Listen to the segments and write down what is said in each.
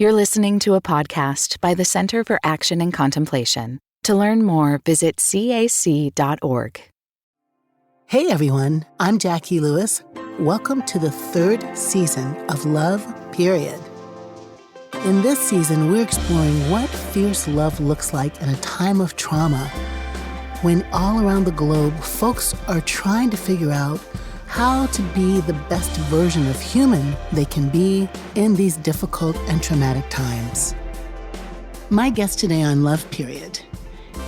You're listening to a podcast by the Center for Action and Contemplation. To learn more, visit cac.org. Hey everyone, I'm Jacqui Lewis. Welcome to the third season of Love, Period. In this season, we're exploring what fierce love looks like in a time of trauma, when all around the globe, folks are trying to figure out how to be the best version of human they can be in these difficult and traumatic times. My guest today on Love, Period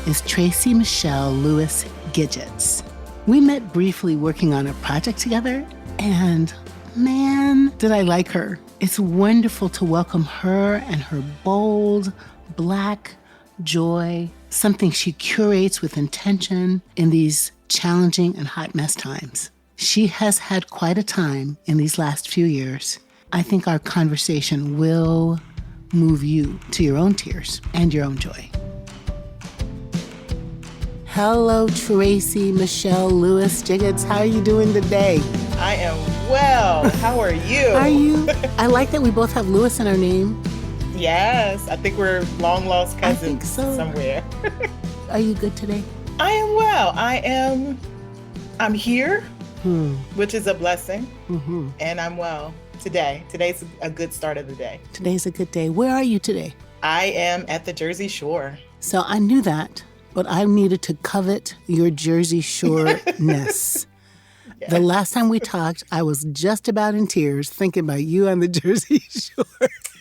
is Tracey Michae'l Lewis-Giggetts. We met briefly working on a project together, and man, did I like her. It's wonderful to welcome her and her bold, Black joy, something she curates with intention in these challenging and hot mess times. She has had quite a time in these last few years. I think our conversation will move you to your own tears and your own joy. Hello, Tracey Michae'l Lewis-Giggetts. How are you doing today? I am well. How are you? Are you? I like that we both have Lewis in our name. Yes, I think we're long lost cousins. I think so. Somewhere. Are you good today? I am well. I'm here, which is a blessing. Mm-hmm. And I'm well today. Today's a good start of the day. Today's a good day. Where are you today? I am at the Jersey Shore. So I knew that, but I needed to covet your Jersey Shore-ness. Yes. The last time we talked, I was just about in tears thinking about you on the Jersey Shore.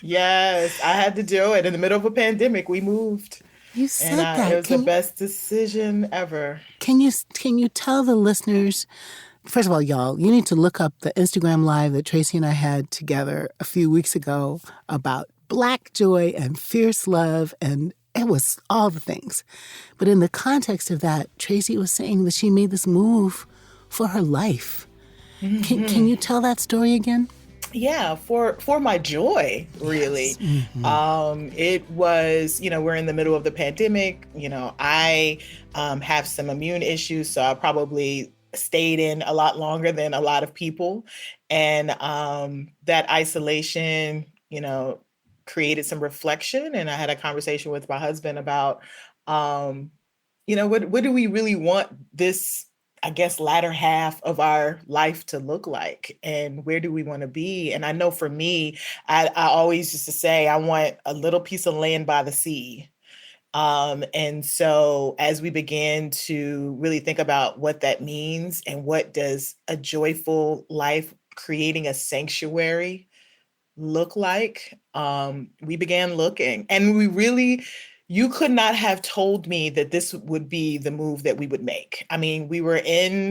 Yes, I had to do it. In the middle of a pandemic, we moved. You said that. It was the best decision ever. Can you tell the listeners, first of all, y'all, you need to look up the Instagram Live that Tracey and I had together a few weeks ago about Black joy and fierce love, and it was all the things. But in the context of that, Tracey was saying that she made this move for her life. Mm-hmm. Can you tell that story again? Yeah, for my joy, really. Yes. Mm-hmm. It was, we're in the middle of the pandemic. I have some immune issues, so I probably stayed in a lot longer than a lot of people. And that isolation, created some reflection. And I had a conversation with my husband about, what do we really want this, I guess, latter half of our life to look like, and where do we want to be? And I know for me, I always used to say, I want a little piece of land by the sea. And so as we began to really think about what that means and what does a joyful life, creating a sanctuary, look like, we began looking, and you could not have told me that this would be the move that we would make. I mean, we were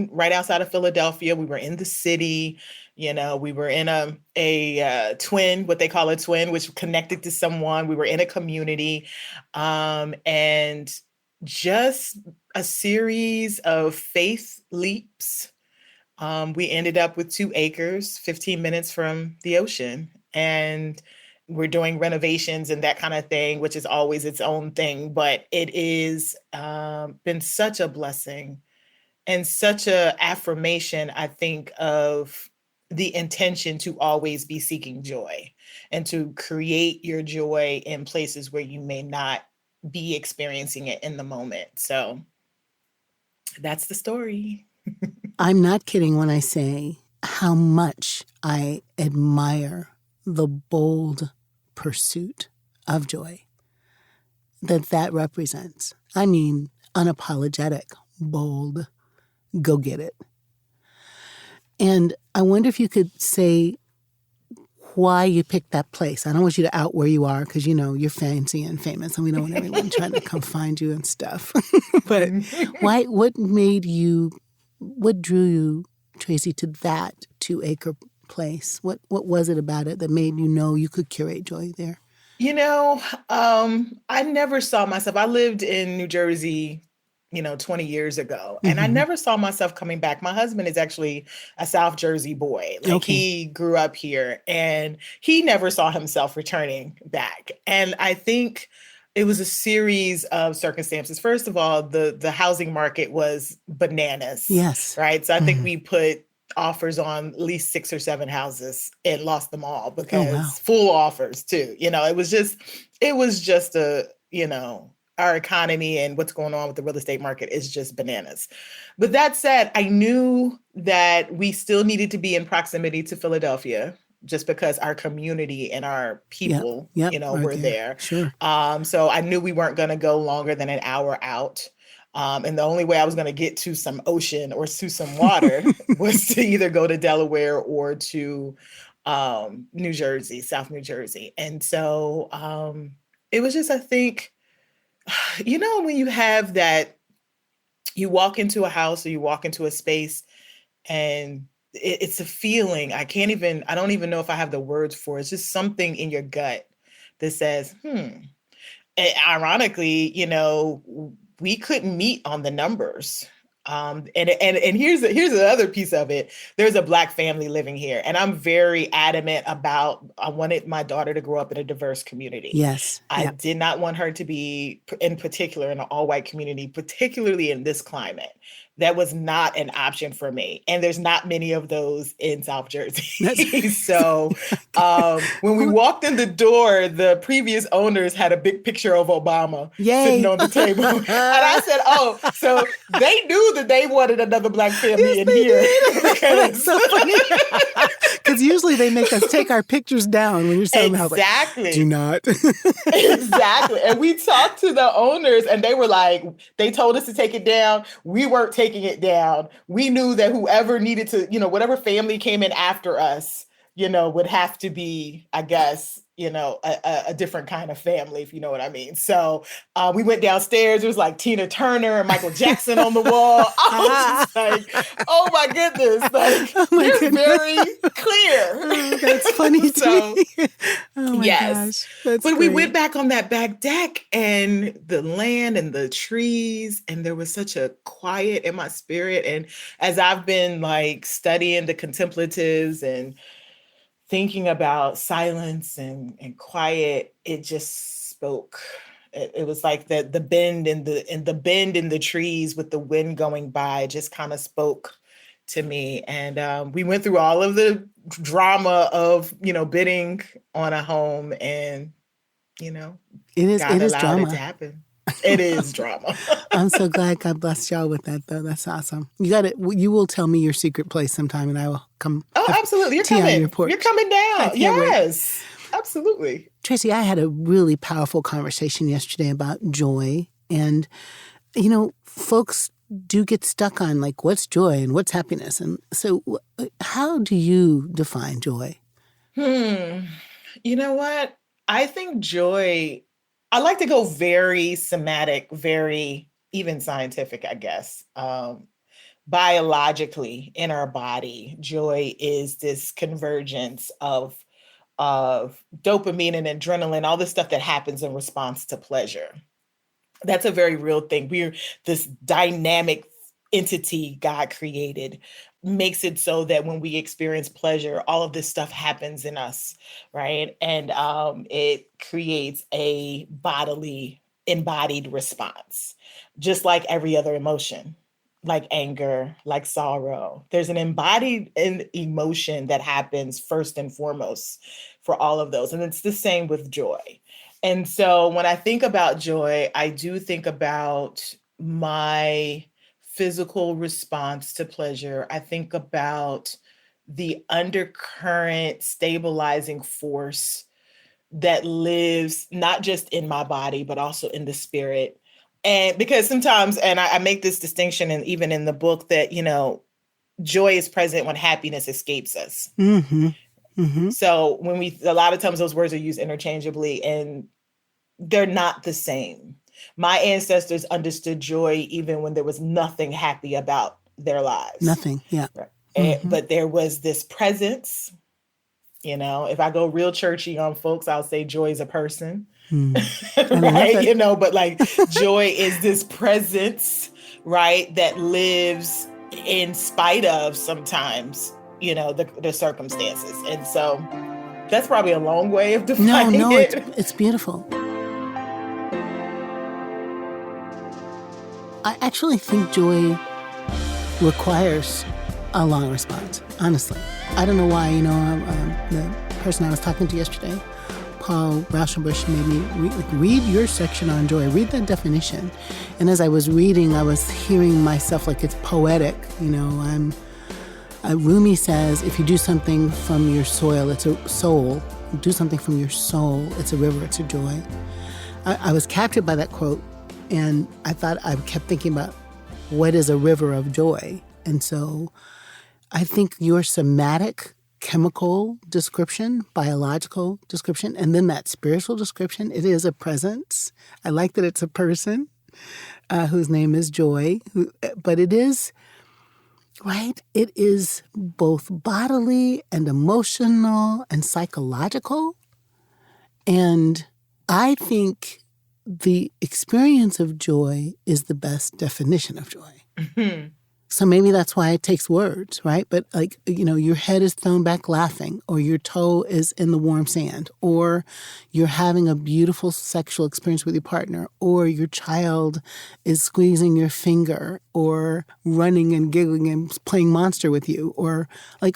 right outside of Philadelphia. We were in the city, we were in a twin, what they call a twin, which connected to someone. We were in a community, and just a series of faith leaps. We ended up with 2 acres, 15 minutes from the ocean, and we're doing renovations and that kind of thing, which is always its own thing. But it is been such a blessing and such a affirmation, I think, of the intention to always be seeking joy and to create your joy in places where you may not be experiencing it in the moment. So that's the story. I'm not kidding when I say how much I admire the bold pursuit of joy that represents. I mean, unapologetic, bold, go get it. And I wonder if you could say why you picked that place. I don't want you to out where you are because, you're fancy and famous and we don't want everyone trying to come find you and stuff. But what drew you, Tracey, to that 2-acre place? What was it about it that made you could curate joy there? I never saw myself. I lived in New Jersey, 20 years ago, and I never saw myself coming back. My husband is actually a South Jersey boy. He grew up here and he never saw himself returning back. And I think it was a series of circumstances. First of all, the housing market was bananas. Yes. Right. So I think we put offers on at least 6 or 7 houses and lost them all Oh, wow. because full offers too. It was just our economy and what's going on with the real estate market is just bananas. But that said, I knew that we still needed to be in proximity to Philadelphia just because our community and our people, were there. Sure. So I knew we weren't going to go longer than an hour out. And the only way I was going to get to some ocean or to some water was to either go to Delaware or to New Jersey, South New Jersey. And so it was just, I think, when you have that, you walk into a house or you walk into a space and it's a feeling. I don't even know if I have the words for it. It's just something in your gut that says, And ironically, we couldn't meet on the numbers. And here's the other piece of it. There's a Black family living here, and I'm very adamant about, I wanted my daughter to grow up in a diverse community. Yes. I did not want her to be, in particular, in an all-white community, particularly in this climate. That was not an option for me. And there's not many of those in South Jersey. So when we walked in the door, the previous owners had a big picture of Obama sitting on the table. And I said, oh, so they knew that they wanted another Black family in here. That's so funny. Because usually they make us take our pictures down when you're selling the house. Exactly. Like, do not. Exactly. And we talked to the owners and they were like, they told us to take it down. We weren't taking it down. We knew that whoever needed to, whatever family came in after us, would have to be, I guess, a different kind of family, if you know what I mean. So we went downstairs. There was like Tina Turner and Michael Jackson on the wall. I was just like, oh my goodness. Like, very clear. Oh, that's funny so, too. Oh my gosh. That's but great. we went back on that back deck and the land and the trees, and there was such a quiet in my spirit. And as I've been like studying the contemplatives and thinking about silence and quiet, it just spoke. It was like the bend in the trees with the wind going by just kind of spoke to me. And we went through all of the drama of bidding on a home, and it is drama. It to happen. It is drama. I'm so glad God blessed y'all with that, though. That's awesome. You will tell me your secret place sometime, and I will come. Oh, absolutely. You're coming. You're coming down. Yes, absolutely. Tracey, I had a really powerful conversation yesterday about joy. And, folks do get stuck on, like, what's joy and what's happiness? And so how do you define joy? You know what? I think joy, I like to go very somatic, very even scientific, I guess. Biologically, in our body, joy is this convergence of dopamine and adrenaline, all the stuff that happens in response to pleasure. That's a very real thing. We're this dynamic entity God created, makes it so that when we experience pleasure, all of this stuff happens in us, right? And it creates a bodily, embodied response, just like every other emotion, like anger, like sorrow. There's an embodied emotion that happens first and foremost for all of those. And it's the same with joy. And so when I think about joy, I do think about my physical response to pleasure. I think about the undercurrent stabilizing force that lives not just in my body, but also in the spirit. And because sometimes, and I make this distinction, and even in the book, that, joy is present when happiness escapes us. Mm-hmm. Mm-hmm. So a lot of times those words are used interchangeably, and they're not the same. My ancestors understood joy even when there was nothing happy about their lives. Nothing, yeah. Right. Mm-hmm. But there was this presence. If I go real churchy on folks, I'll say joy is a person, right? But like joy is this presence, right, that lives in spite of sometimes, the circumstances. And so that's probably a long way of defining it. No, it's beautiful. I actually think joy requires a long response, honestly. I don't know why, the person I was talking to yesterday, Paul Rauschenbusch, made me read your section on joy, read that definition. And as I was reading, I was hearing myself like it's poetic. Rumi says, if you do something from your soil, it's a soul. Do something from your soul, it's a river, it's a joy. I was captured by that quote, and I kept thinking about what is a river of joy. And so I think your somatic, chemical description, biological description, and then that spiritual description, it is a presence. I like that it's a person whose name is Joy, but it is, right? It is both bodily and emotional and psychological. And I think the experience of joy is the best definition of joy. Mm-hmm. So maybe that's why it takes words, right? But your head is thrown back laughing, or your toe is in the warm sand, or you're having a beautiful sexual experience with your partner, or your child is squeezing your finger, or running and giggling and playing monster with you, or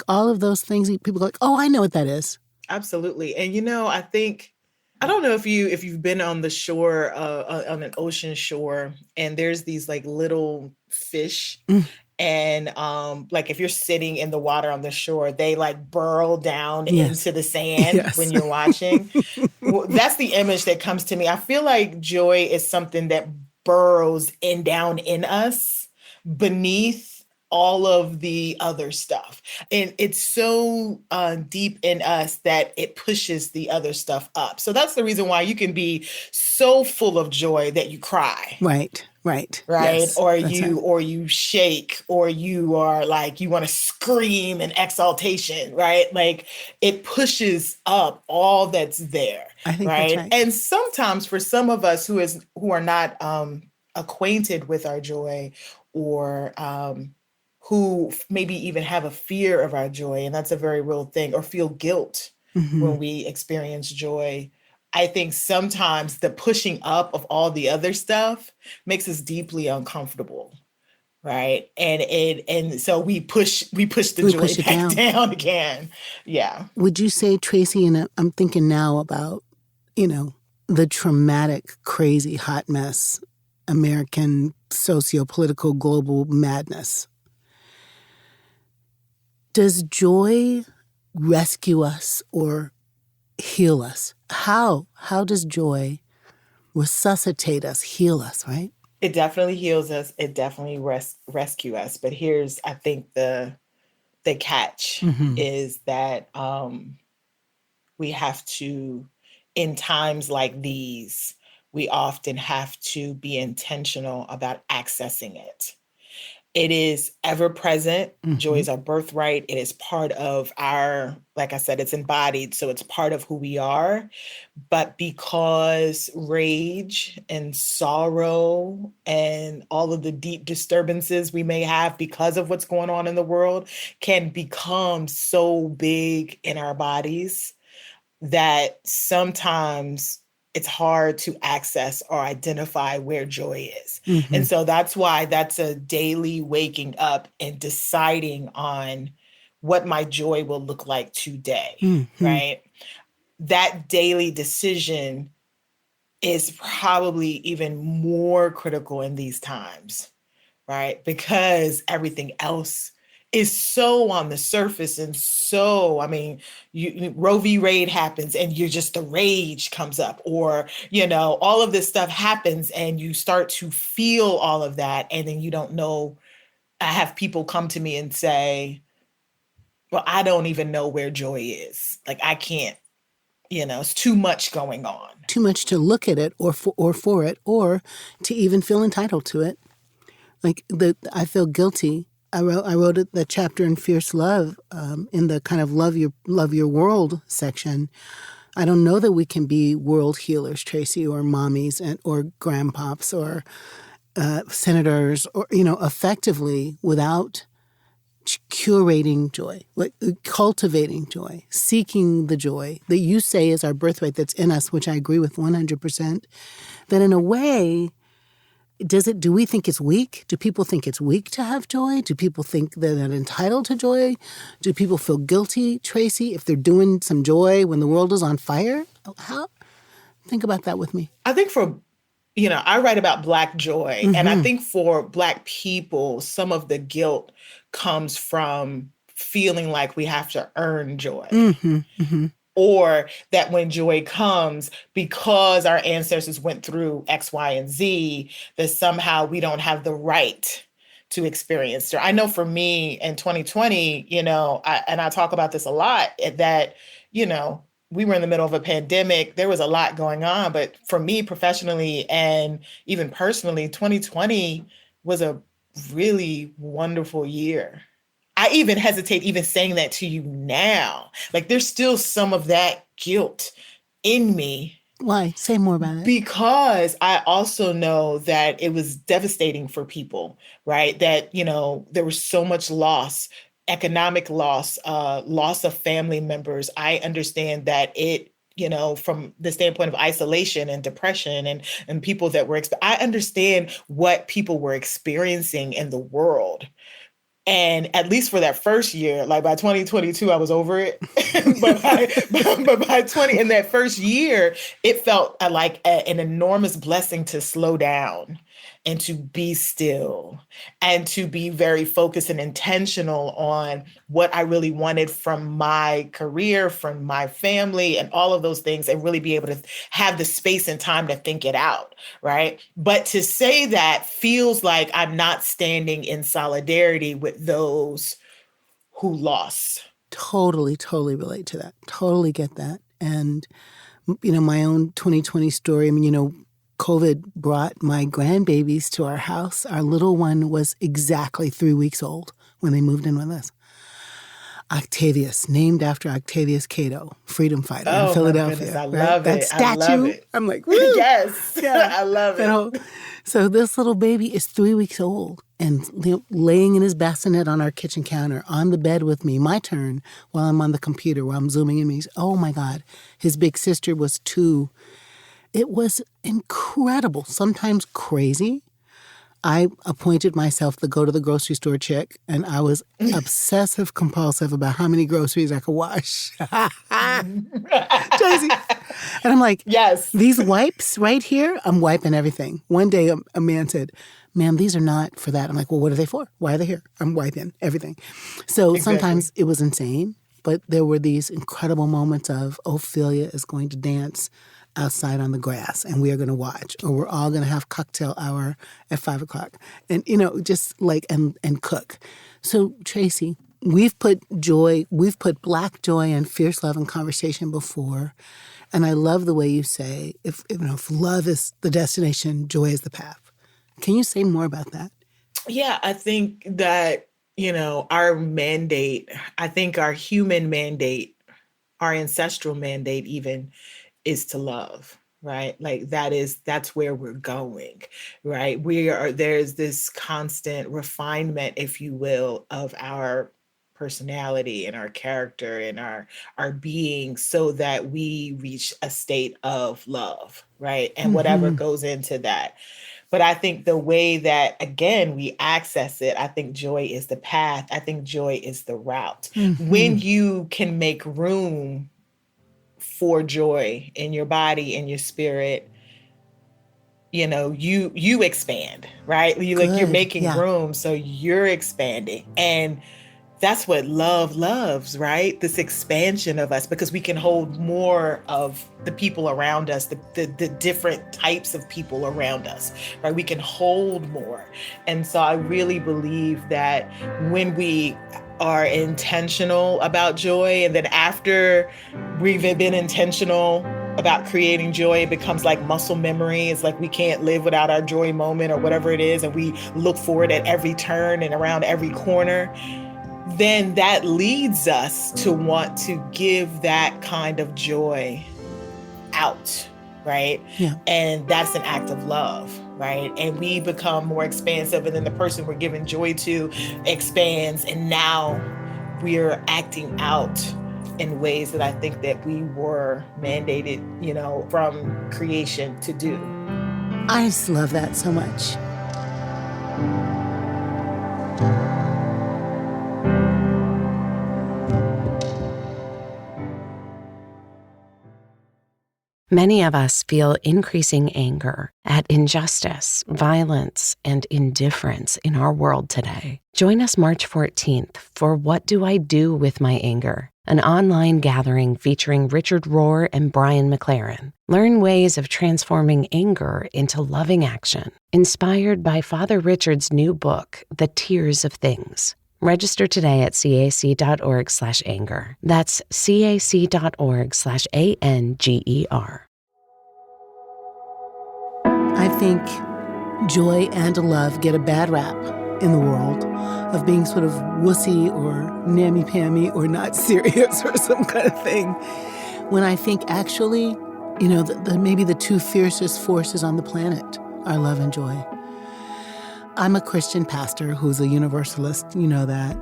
all of those things. People go oh, I know what that is. Absolutely. And I don't know if you've been on the shore, on an ocean shore, and there's these little fish. And if you're sitting in the water on the shore, they burrow down into the sand when you're watching. Well, that's the image that comes to me. I feel like joy is something that burrows down in us beneath all of the other stuff. And it's so deep in us that it pushes the other stuff up. So that's the reason why you can be so full of joy that you cry. Right. Yes, or you shake, or you are you want to scream in exaltation, right? It pushes up all that's there. I think that's right. And sometimes for some of us who are not acquainted with our joy, or who maybe even have a fear of our joy, and that's a very real thing, or feel guilt when we experience joy. I think sometimes the pushing up of all the other stuff makes us deeply uncomfortable, right? And so we push the joy back down again. Yeah. Would you say, Tracey, and I'm thinking now about, the traumatic, crazy, hot mess, American socio-political global madness. Does joy rescue us or heal us? How does joy resuscitate us, heal us, right? It definitely heals us. It definitely rescue us. But here's, I think, the catch is that we have to, in times like these, we often have to be intentional about accessing it. It is ever present. Joy is our birthright. It is part of our, like I said, it's embodied. So it's part of who we are. But because rage and sorrow and all of the deep disturbances we may have because of what's going on in the world can become so big in our bodies that sometimes it's hard to access or identify where joy is. And so that's why that's a daily waking up and deciding on what my joy will look like today, right? That daily decision is probably even more critical in these times, right? Because everything else is so on the surface and so, Roe v. Wade happens and the rage comes up, or, all of this stuff happens and you start to feel all of that. And then you don't know. I have people come to me and say, well, I don't even know where joy is. I can't, it's too much going on. Too much to look at it or for it, or to even feel entitled to it. I feel guilty. I wrote the chapter in Fierce Love, in the kind of love your world section. I don't know that we can be world healers, Tracey, or mommies or grandpops or senators, or effectively without curating joy, cultivating joy, seeking the joy that you say is our birthright that's in us, which I agree with 100%. That in a way, do we think it's weak? Do people think it's weak to have joy? Do people think they're not entitled to joy? Do people feel guilty, Tracey, if they're doing some joy when the world is on fire? How? Think about that with me. I think I write about Black joy, and I think for Black people, some of the guilt comes from feeling like we have to earn joy. Or that when joy comes, because our ancestors went through X, Y, and Z, that somehow we don't have the right to experience joy. I know for me in 2020, I talk about this a lot, that, we were in the middle of a pandemic. There was a lot going on. But for me professionally and even personally, 2020 was a really wonderful year. I even hesitate even saying that to you now. Like, there's still some of that guilt in me. Why? Say more about it. Because I also know that it was devastating for people, right? That, there was so much loss, economic loss, loss of family members. I understand that it, from the standpoint of isolation and depression and people that were, I understand what people were experiencing in the world. And at least for that first year, like by 2022, I was over it. but by in that first year, it felt like an enormous blessing to slow down and to be still and to be very focused and intentional on what I really wanted from my career, from my family, and all of those things, and really be able to have the space and time to think it out, right? But to say that feels like I'm not standing in solidarity with those who lost. Totally relate to that. Totally get that. And, my own 2020 story, COVID brought my grandbabies to our house. Our little one was exactly 3 weeks old when they moved in with us. Octavius, named after Octavius Cato, freedom fighter in Philadelphia. Goodness, I love it. That statue, I love it. I'm like, woo! Yes, yeah. I love it. So this little baby is 3 weeks old and laying in his bassinet on our kitchen counter, on the bed with me, my turn, while I'm on the computer, while I'm zooming in. Oh my God, his big sister was 2. It was incredible, sometimes crazy. I appointed myself the go to the grocery store chick, and I was obsessive compulsive about how many groceries I could wash. Tracey. And I'm like, yes, these wipes right here, I'm wiping everything. One day a man said, ma'am, these are not for that. I'm like, well, what are they for? Why are they here? I'm wiping everything. So Sometimes it was insane, but there were these incredible moments of Ophelia is going to dance outside on the grass, and we are going to watch, or we're all going to have cocktail hour at 5:00, and just like and cook. So Tracey, we've put Black joy and fierce love in conversation before, and I love the way you say if love is the destination, joy is the path. Can you say more about that? Yeah, I think that our mandate, I think our human mandate, our ancestral mandate even, is to love, right? Like that's where we're going, right? There's this constant refinement, if you will, of our personality and our character and our being, so that we reach a state of love, right? And whatever goes into that. But I think the way that, again, we access it, I think joy is the path. I think joy is the route. When you can make room for joy in your body, in your spirit, you expand, right? You're making room, so you're expanding. And that's what love loves, right? This expansion of us, because we can hold more of the people around us, the different types of people around us, right? We can hold more. And so I really believe that when we are intentional about joy, and then after we've been intentional about creating joy, it becomes like muscle memory. It's like we can't live without our joy moment or whatever it is, and we look for it at every turn and around every corner. Then that leads us to want to give that kind of joy out, right? Yeah. And that's an act of love, right? And we become more expansive, and then the person we're giving joy to expands, and now we're acting out in ways that I think that we were mandated, from creation to do. I just love that so much. Many of us feel increasing anger at injustice, violence, and indifference in our world today. Join us March 14th for What Do I Do With My Anger? An online gathering featuring Richard Rohr and Brian McLaren. Learn ways of transforming anger into loving action. Inspired by Father Richard's new book, The Tears of Things. Register today at cac.org/anger. That's cac.org/ANGER. I think joy and love get a bad rap in the world of being sort of wussy or nammy-pammy or not serious or some kind of thing. When I think actually, maybe the two fiercest forces on the planet are love and joy. I'm a Christian pastor who's a universalist, you know that.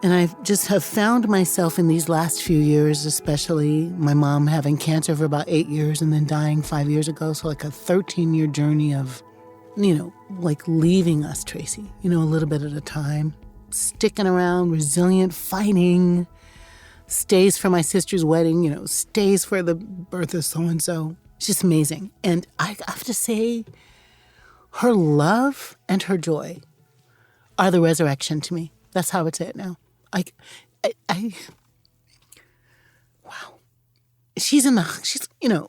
And I just have found myself in these last few years, especially my mom having cancer for about 8 years and then dying 5 years ago. So like a 13-year journey of, like leaving us, Tracey, a little bit at a time, sticking around, resilient, fighting, stays for my sister's wedding, stays for the birth of so-and-so. It's just amazing. And I have to say, her love and her joy are the resurrection to me. That's how I would say it now. Wow. She's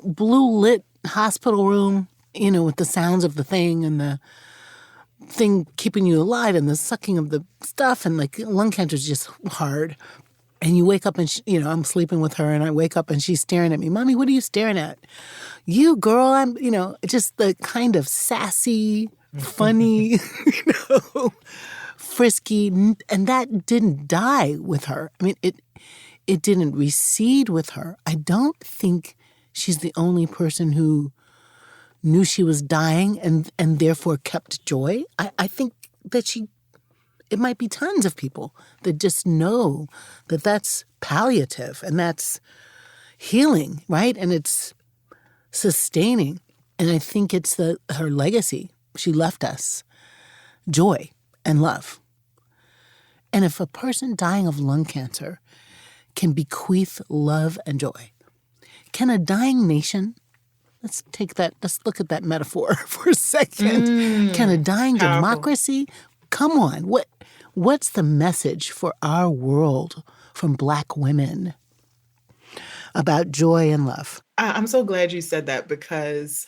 blue lit hospital room, with the sounds of the thing and the thing keeping you alive and the sucking of the stuff, and like lung cancer is just hard. And you wake up and, I'm sleeping with her and I wake up and she's staring at me. Mommy, what are you staring at? You, girl, I'm, just the kind of sassy, funny, frisky. And that didn't die with her. I mean, it didn't recede with her. I don't think she's the only person who knew she was dying and therefore kept joy. I think that it might be tons of people that just know that that's palliative and that's healing, right? And it's sustaining. And I think it's her legacy. She left us joy and love. And if a person dying of lung cancer can bequeath love and joy, can a dying nation, let's look at that metaphor for a second. Can a dying democracy, come on, what's the message for our world from Black women about joy and love? I'm so glad you said that, because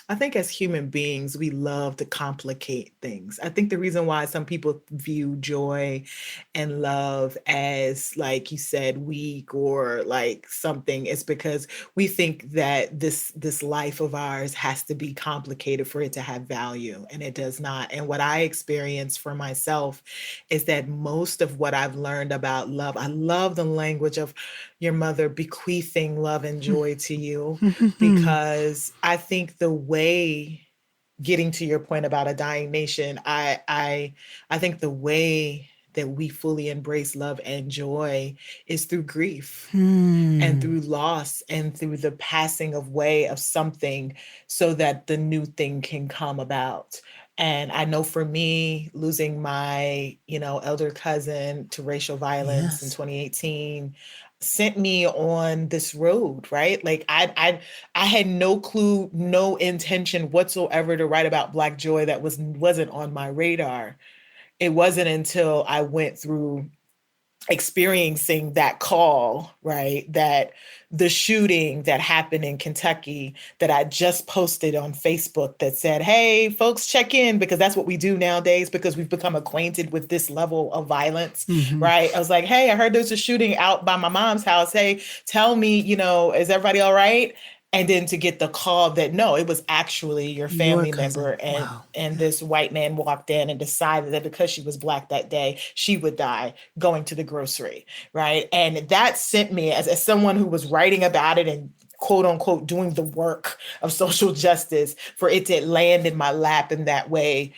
I think as human beings, we love to complicate things. I think the reason why some people view joy and love as, like you said, weak or like something is because we think that this life of ours has to be complicated for it to have value, and it does not. And what I experienced for myself is that most of what I've learned about love, I love the language of your mother bequeathing love and joy to you, because I think the way, getting to your point about a dying nation, I think the way that we fully embrace love and joy is through grief and through loss and through the passing away of something so that the new thing can come about. And I know for me, losing my, elder cousin to racial violence in 2018 sent me on this road, right? Like I had no clue, no intention whatsoever to write about Black joy. That wasn't on my radar. It wasn't until I went through experiencing that call, right? That the shooting that happened in Kentucky that I just posted on Facebook that said, hey, folks, check in, because that's what we do nowadays, because we've become acquainted with this level of violence, right? I was like, hey, I heard there's a shooting out by my mom's house. Hey, tell me, is everybody all right? And then to get the call that, no, it was actually your family member. And this white man walked in and decided that because she was Black that day, she would die going to the grocery, right? And that sent me, as someone who was writing about it and quote unquote doing the work of social justice, for it to land in my lap in that way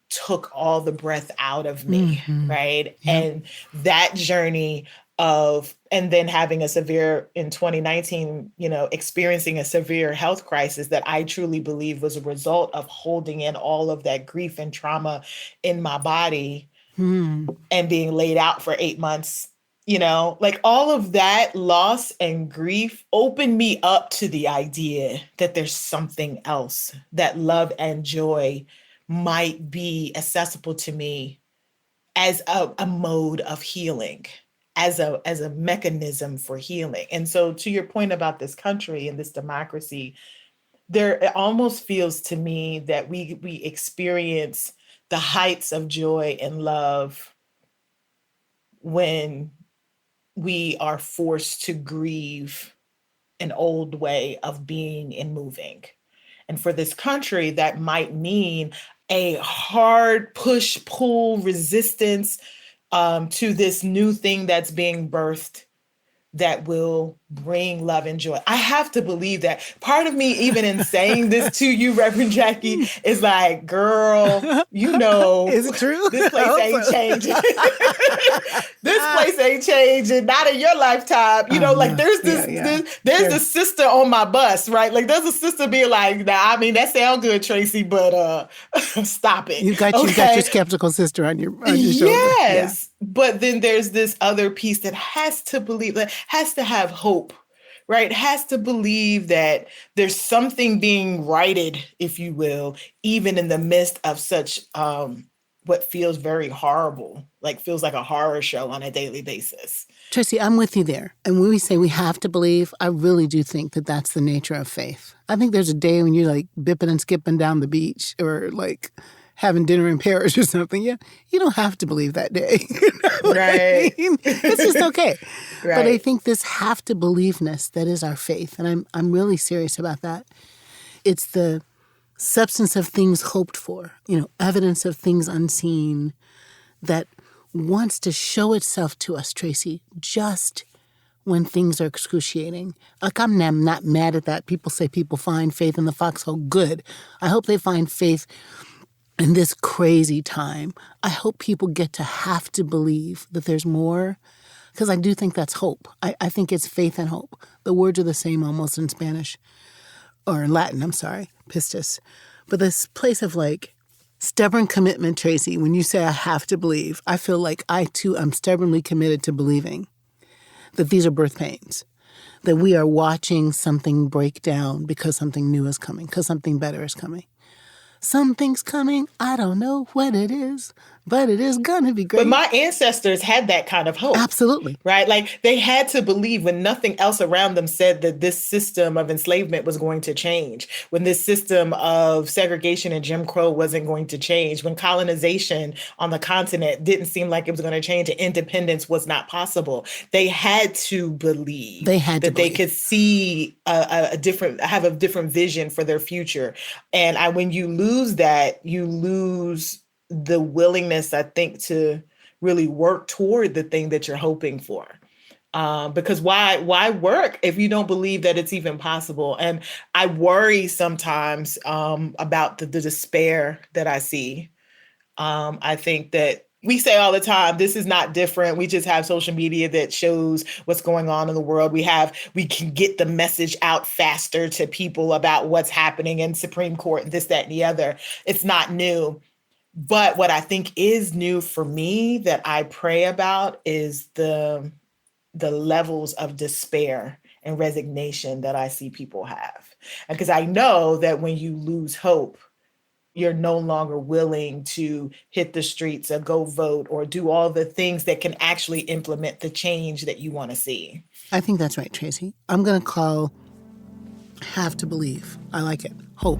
took all the breath out of me, right? Yep. And that journey and then having in 2019, experiencing a severe health crisis that I truly believe was a result of holding in all of that grief and trauma in my body and being laid out for 8 months, like all of that loss and grief opened me up to the idea that there's something else, that love and joy might be accessible to me as a mode of healing, as a mechanism for healing. And so to your point about this country and this democracy, it almost feels to me that we experience the heights of joy and love when we are forced to grieve an old way of being and moving. And for this country, that might mean a hard push, pull, resistance to this new thing that's being birthed that will bring love and joy. I have to believe that. Part of me, even in saying this to you, Reverend Jacqui, is like, girl, is it true? This place ain't changing. This place ain't changing. Not in your lifetime. Like there's this, there's a sister on my bus, right? Like there's a sister being like, nah, I mean, that sounds good, Tracey, but stop it. You got your skeptical sister on your shoulder. Yes. Yeah. But then there's this other piece that has to believe, that has to have hope, right? Has to believe that there's something being righted, if you will, even in the midst of such what feels very horrible, like feels like a horror show on a daily basis. Tracey, I'm with you there. And when we say we have to believe, I really do think that that's the nature of faith. I think there's a day when you're like bipping and skipping down the beach or like having dinner in Paris or something. Yeah, you don't have to believe that day. Right. It's just okay. Right. But I think this have to believeness that is our faith. And I'm really serious about that. It's the substance of things hoped for, evidence of things unseen that wants to show itself to us, Tracey, just when things are excruciating. Like, I'm not mad at that. People say people find faith in the foxhole. Good. I hope they find faith in this crazy time. I hope people get to have to believe that there's more, because I do think that's hope. I think it's faith and hope. The words are the same almost in Spanish, or in Latin, I'm sorry, pistis. But this place of like stubborn commitment, Tracey, when you say I have to believe, I feel like I too am stubbornly committed to believing that these are birth pains, that we are watching something break down because something new is coming, because something better is coming. Something's coming. I don't know what it is, but it is going to be great. But my ancestors had that kind of hope. Absolutely. Right? Like they had to believe when nothing else around them said that this system of enslavement was going to change, when this system of segregation and Jim Crow wasn't going to change, when colonization on the continent didn't seem like it was going to change and independence was not possible. They had to believe they could see have a different vision for their future. And when you lose that, you lose the willingness, I think, to really work toward the thing that you're hoping for. Because why work if you don't believe that it's even possible? And I worry sometimes about the despair that I see. I think that we say all the time, this is not different. We just have social media that shows what's going on in the world. We can get the message out faster to people about what's happening in Supreme Court, this, that, and the other. It's not new. But what I think is new for me that I pray about is the levels of despair and resignation that I see people have. Because I know that when you lose hope, you're no longer willing to hit the streets or go vote or do all the things that can actually implement the change that you want to see. I think that's right, Tracey. I'm going to call have to believe. I like it. Hope.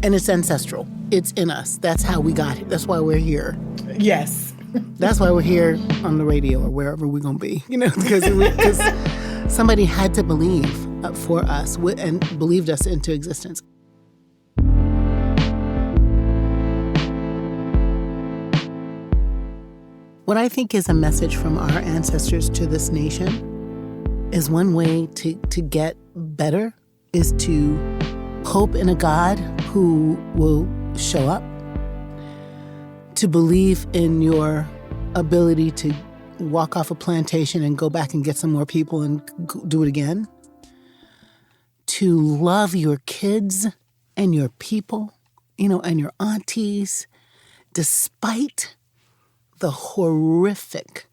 And it's ancestral. It's in us. That's how we got here. That's why we're here. Yes. That's why we're here on the radio or wherever we're going to be, because somebody had to believe for us and believed us into existence. What I think is a message from our ancestors to this nation is one way to get better is to hope in a God who will show up, to believe in your ability to walk off a plantation and go back and get some more people and do it again, to love your kids and your people, and your aunties, despite the horrific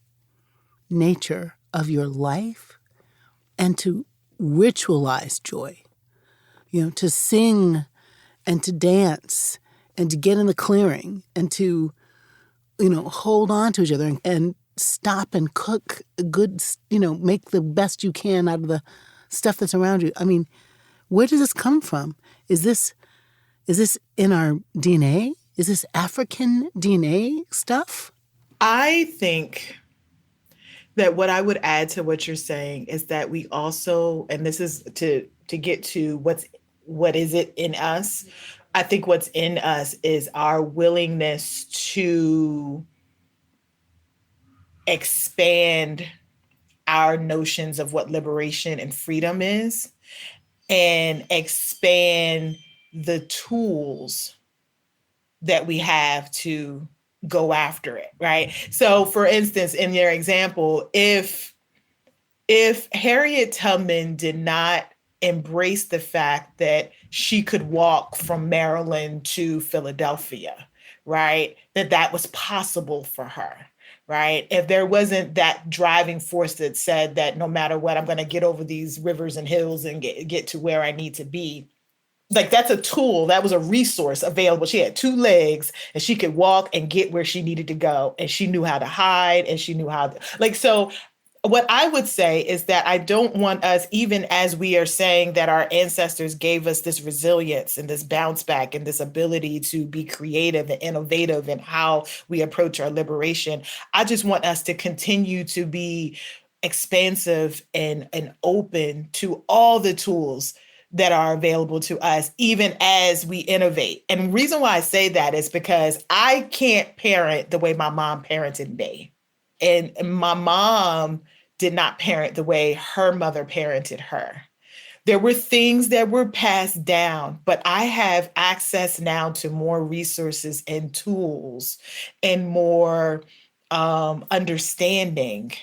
nature of your life and to ritualize joy, to sing and to dance and to get in the clearing and to, hold on to each other and stop and cook a good, make the best you can out of the stuff that's around you. I mean, where does this come from? Is this in our DNA? Is this African DNA stuff? I think that what I would add to what you're saying is that we also, and this is to get to what is it in us? I think what's in us is our willingness to expand our notions of what liberation and freedom is and expand the tools that we have to go after it, right? So for instance, in your example, if Harriet Tubman did not embrace the fact that she could walk from Maryland to Philadelphia, right? That was possible for her, right? If there wasn't that driving force that said that no matter what, I'm going to get over these rivers and hills and get to where I need to be. Like, that's a tool, that was a resource available. She had 2 legs and she could walk and get where she needed to go. And she knew how to hide and she knew how to, so what I would say is that I don't want us, even as we are saying that our ancestors gave us this resilience and this bounce back and this ability to be creative and innovative in how we approach our liberation. I just want us to continue to be expansive and open to all the tools that are available to us, even as we innovate. And the reason why I say that is because I can't parent the way my mom parented me. And my mom did not parent the way her mother parented her. There were things that were passed down, but I have access now to more resources and tools and more understanding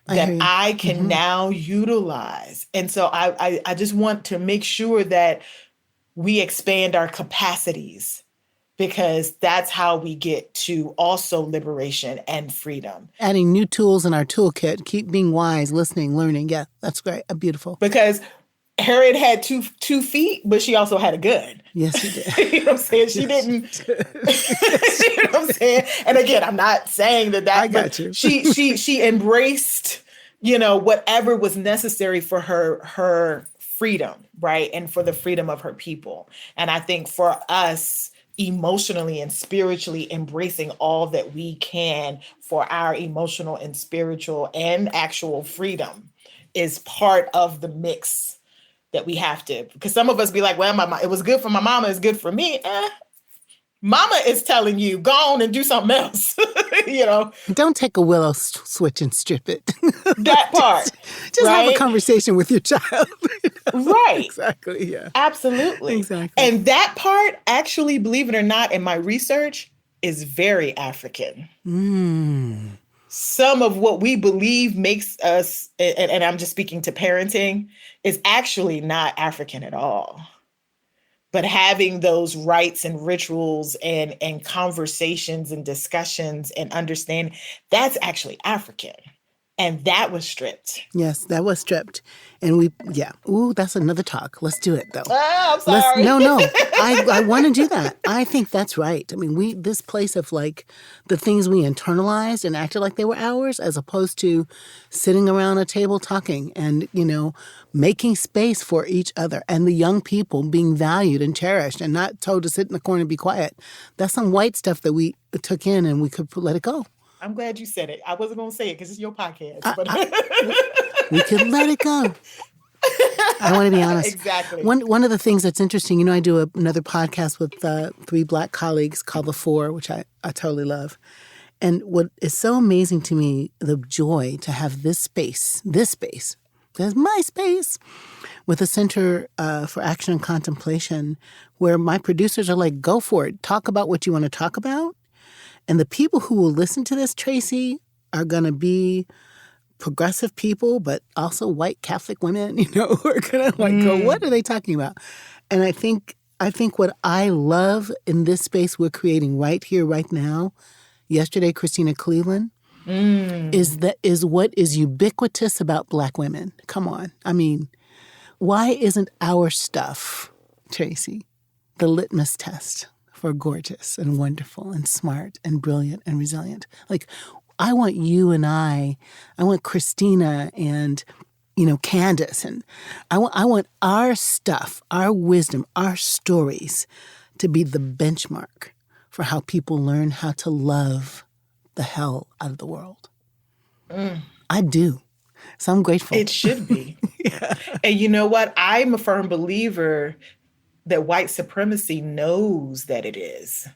that I can now utilize. And so I just want to make sure that we expand our capacities, because that's how we get to also liberation and freedom. Adding new tools in our toolkit, keep being wise, listening, learning. Yeah, that's great. Beautiful. Because Harriet had two feet, but she also had a gun. Yes, she did. You know what I'm saying? She didn't. You know what I'm saying? And again, I'm not saying that. I got you. She embraced, whatever was necessary for her freedom, right, and for the freedom of her people. And I think for us, emotionally and spiritually embracing all that we can for our emotional and spiritual and actual freedom is part of the mix that we have to, because some of us be like, well, it was good for my mama, it's good for me. Mama is telling you, go on and do something else. Don't take a willow switch and strip it. That part. Just right? have a conversation with your child. Right. Exactly, yeah. Absolutely. Exactly. And that part, actually, believe it or not, in my research, is very African. Some of what we believe makes us, and I'm just speaking to parenting, is actually not African at all. But having those rites and rituals and conversations and discussions and understanding, that's actually African. And that was stripped. Yes, that was stripped. And that's another talk. Let's do it, though. Oh, I'm sorry. No. I want to do that. I think that's right. I mean, this place of like the things we internalized and acted like they were ours, as opposed to sitting around a table talking and, making space for each other and the young people being valued and cherished and not told to sit in the corner and be quiet. That's some white stuff that we took in and we could let it go. I'm glad you said it. I wasn't going to say it because it's your podcast. We could let it go. I want to be honest. Exactly. One of the things that's interesting, I do another podcast with 3 Black colleagues called The Four, which I totally love. And what is so amazing to me, the joy to have this space, there's my space, with a Center for Action and Contemplation, where my producers are like, go for it. Talk about what you want to talk about. And the people who will listen to this, Tracey, are going to be progressive people, but also white Catholic women, who are going to go, what are they talking about? And I think what I love in this space we're creating right here, right now, yesterday, Christina Cleveland, is what is ubiquitous about Black women. Come on. I mean, why isn't our stuff, Tracey, the litmus test for gorgeous and wonderful and smart and brilliant and resilient? Like, I want you and I want Christina and, Candace, and I want our stuff, our wisdom, our stories to be the benchmark for how people learn how to love the hell out of the world. I do. So I'm grateful. It should be. Yeah. And you know what? I'm a firm believer that white supremacy knows that it is.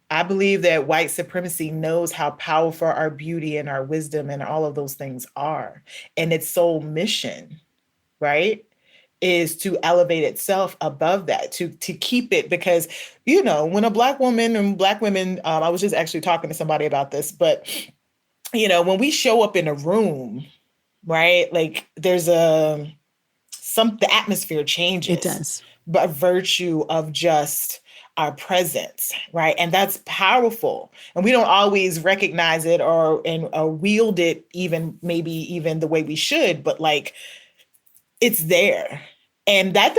I believe that white supremacy knows how powerful our beauty and our wisdom and all of those things are. And its sole mission, right, is to elevate itself above that, to keep it. Because, when a Black woman and Black women, I was just actually talking to somebody about this, but, when we show up in a room, right, like there's the atmosphere changes. It does. By virtue of just our presence, right? And that's powerful. And we don't always recognize it or wield it maybe even the way we should, but like it's there. And that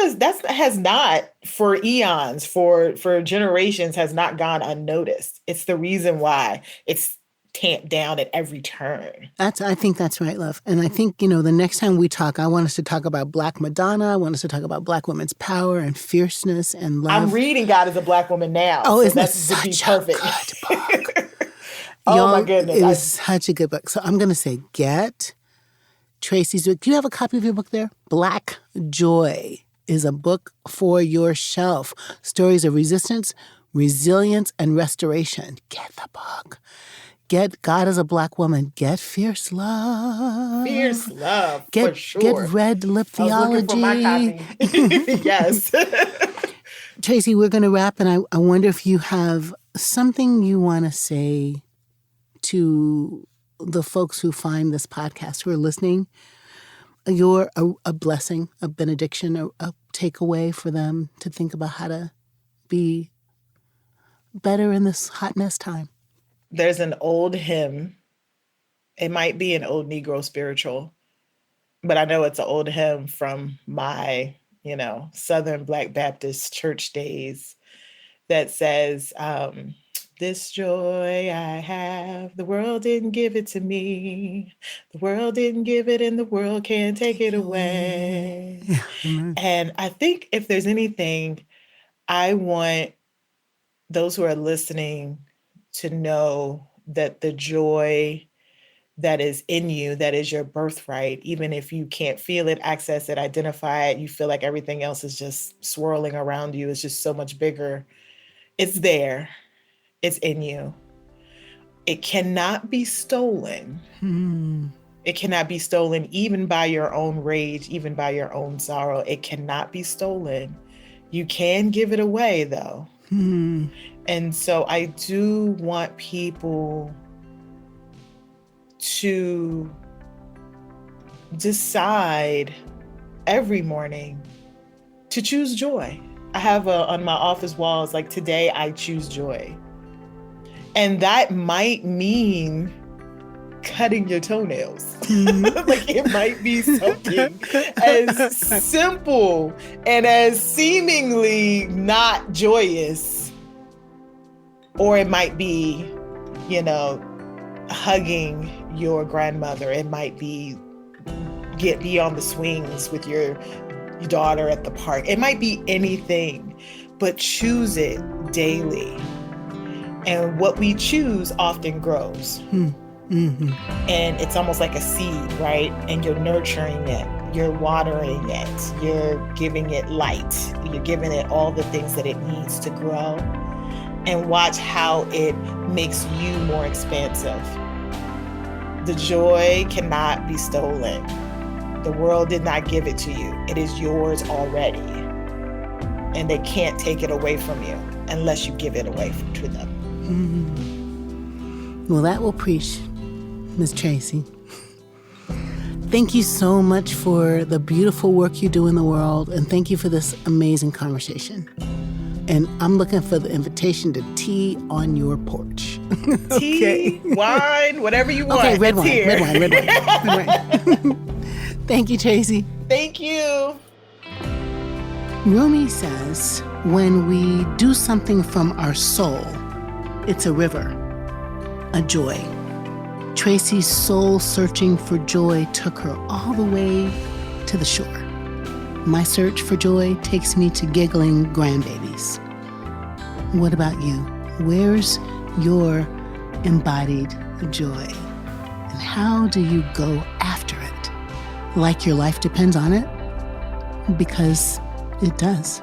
has not for eons, for generations has not gone unnoticed. It's the reason why it's tamped down at every turn. I think that's right, love. And I think, the next time we talk, I want us to talk about Black Madonna. I want us to talk about Black women's power and fierceness and love. I'm reading God as a Black woman now. Oh, so isn't that such a good book? Oh, my goodness. It is such a good book. So I'm going to say, get Tracey's book. Do you have a copy of your book there? Black Joy is a book for your shelf. Stories of resistance, resilience, and restoration. Get the book. Get God as a Black woman. Get fierce love. Fierce love, for sure. Get red lip theology. I was looking for my copy. Yes. Tracey, we're going to wrap, and I wonder if you have something you want to say to the folks who find this podcast, who are listening. You're a blessing, a benediction, a takeaway for them to think about how to be better in this hot mess time. There's an old hymn. It might be an old Negro spiritual, but I know it's an old hymn from my, Southern Black Baptist church days that says, this joy I have, the world didn't give it to me. The world didn't give it and the world can't take it away. Yeah. And I think if there's anything, I want those who are listening to know that the joy that is in you, that is your birthright, even if you can't feel it, access it, identify it, you feel like everything else is just swirling around you, it's just so much bigger. It's there. It's in you. It cannot be stolen. It cannot be stolen even by your own rage, even by your own sorrow. It cannot be stolen. You can give it away, though. And so I do want people to decide every morning to choose joy. I have on my office walls, like, today I choose joy. And that might mean cutting your toenails. Like, it might be something as simple and as seemingly not joyous. Or it might be, hugging your grandmother. It might be be on the swings with your daughter at the park. It might be anything, but choose it daily. And what we choose often grows. And it's almost like a seed, right? And you're nurturing it. You're watering it. You're giving it light. You're giving it all the things that it needs to grow. And watch how it makes you more expansive. The joy cannot be stolen. The world did not give it to you. It is yours already. And they can't take it away from you unless you give it away to them. Well, that will preach, Ms. Tracey. Thank you so much for the beautiful work you do in the world, and thank you for this amazing conversation. And I'm looking for the invitation to tea on your porch. Tea, wine, whatever you want. Okay, red It's wine, here. red wine. Thank you, Tracey. Thank you. Rumi says, when we do something from our soul, it's a river, a joy. Tracey's soul searching for joy took her all the way to the shore. My search for joy takes me to giggling grandbabies. What about you? Where's your embodied joy? And how do you go after it? Like your life depends on it? Because it does.